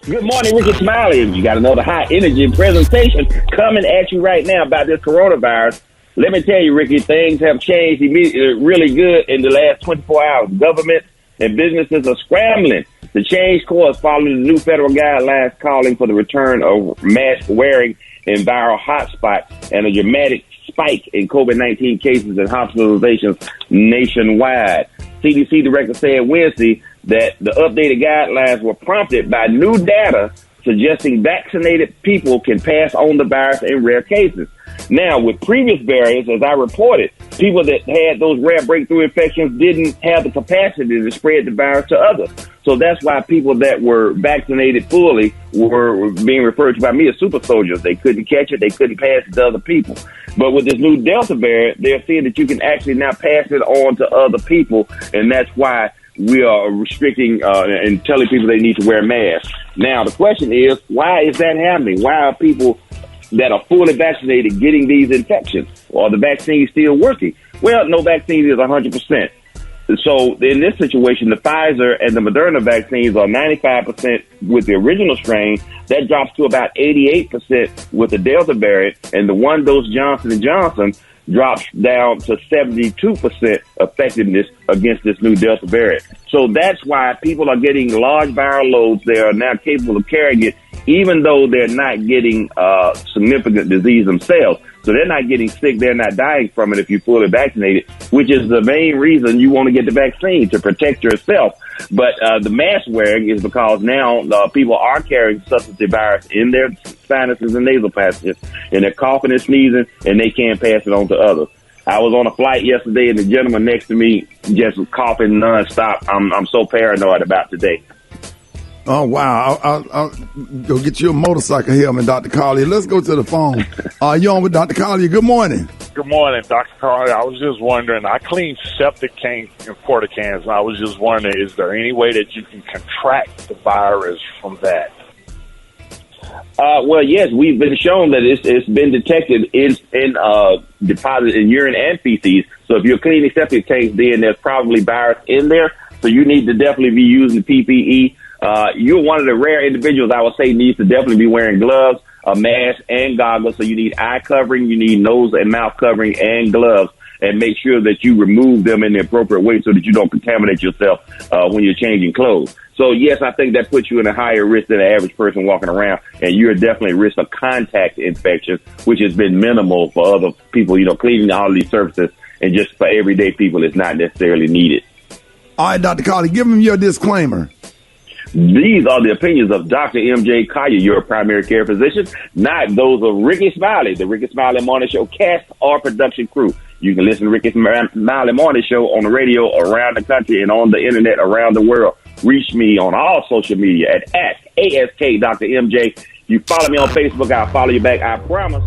Good morning, Rickey, Smiley. You got another high energy presentation coming at you right now about this coronavirus. Let me tell you, Rickey, things have changed really good in the last 24 hours. Government and businesses are scrambling to change course following the new federal guidelines calling for the return of mask wearing in viral hotspots and a dramatic spike in COVID-19 cases and hospitalizations nationwide. CDC director said Wednesday that the updated guidelines were prompted by new data suggesting vaccinated people can pass on the virus in rare cases. Now, with previous variants, as I reported, people that had those rare breakthrough infections didn't have the capacity to spread the virus to others. So that's why people that were vaccinated fully were being referred to by me as super soldiers. They couldn't catch it. They couldn't pass it to other people. But with this new Delta variant, they're seeing that you can actually now pass it on to other people. And that's why we are restricting and telling people they need to wear masks. Now, the question is, why is that happening? Why are people that are fully vaccinated getting these infections? Are the vaccines still working? Well, no vaccine is 100%. So in this situation, the Pfizer and the Moderna vaccines are 95% with the original strain. That drops to about 88% with the Delta variant, and the one-dose Johnson & Johnson drops down to 72% effectiveness against this new Delta variant. So that's why people are getting large viral loads. They are now capable of carrying it, even though they're not getting significant disease themselves. So they're not getting sick. They're not dying from it if you're fully vaccinated, which is the main reason you want to get the vaccine, to protect yourself. But the mask wearing is because now people are carrying substantive virus in their sinuses and nasal passages, and they're coughing and sneezing, and they can't pass it on to others. I was on a flight yesterday, and the gentleman next to me just was coughing nonstop. I'm so paranoid about today. Oh, wow. I'll go get you a motorcycle helmet, Dr. Collier. Let's go to the phone. You on with Dr. Collier? Good morning. Good morning, Dr. Collier. I was just wondering, I clean septic tanks and porta cans, and I was just wondering, is there any way that you can contract the virus from that? Well, yes, we've been shown that it's been detected in deposits in urine and feces. So if you're cleaning septic tanks, then there's probably virus in there. So you need to definitely be using PPE. You're one of the rare individuals I would say needs to definitely be wearing gloves, a mask, and goggles. So you need eye covering, you need nose and mouth covering, and gloves. And make sure that you remove them in the appropriate way so that you don't contaminate yourself when you're changing clothes. So, yes, I think that puts you in a higher risk than the average person walking around. And you're definitely at risk of contact infections, which has been minimal for other people, cleaning all these surfaces. And just for everyday people, it's not necessarily needed. All right, Dr. Collier, give him your disclaimer. These are the opinions of Dr. M.J. Collier, your primary care physician, not those of Rickey Smiley, the Rickey Smiley Morning Show cast or production crew. You can listen to Rickey Smiley Morning Show on the radio around the country and on the internet around the world. Reach me on all social media at ASK Dr. MJ. You follow me on Facebook, I'll follow you back, I promise.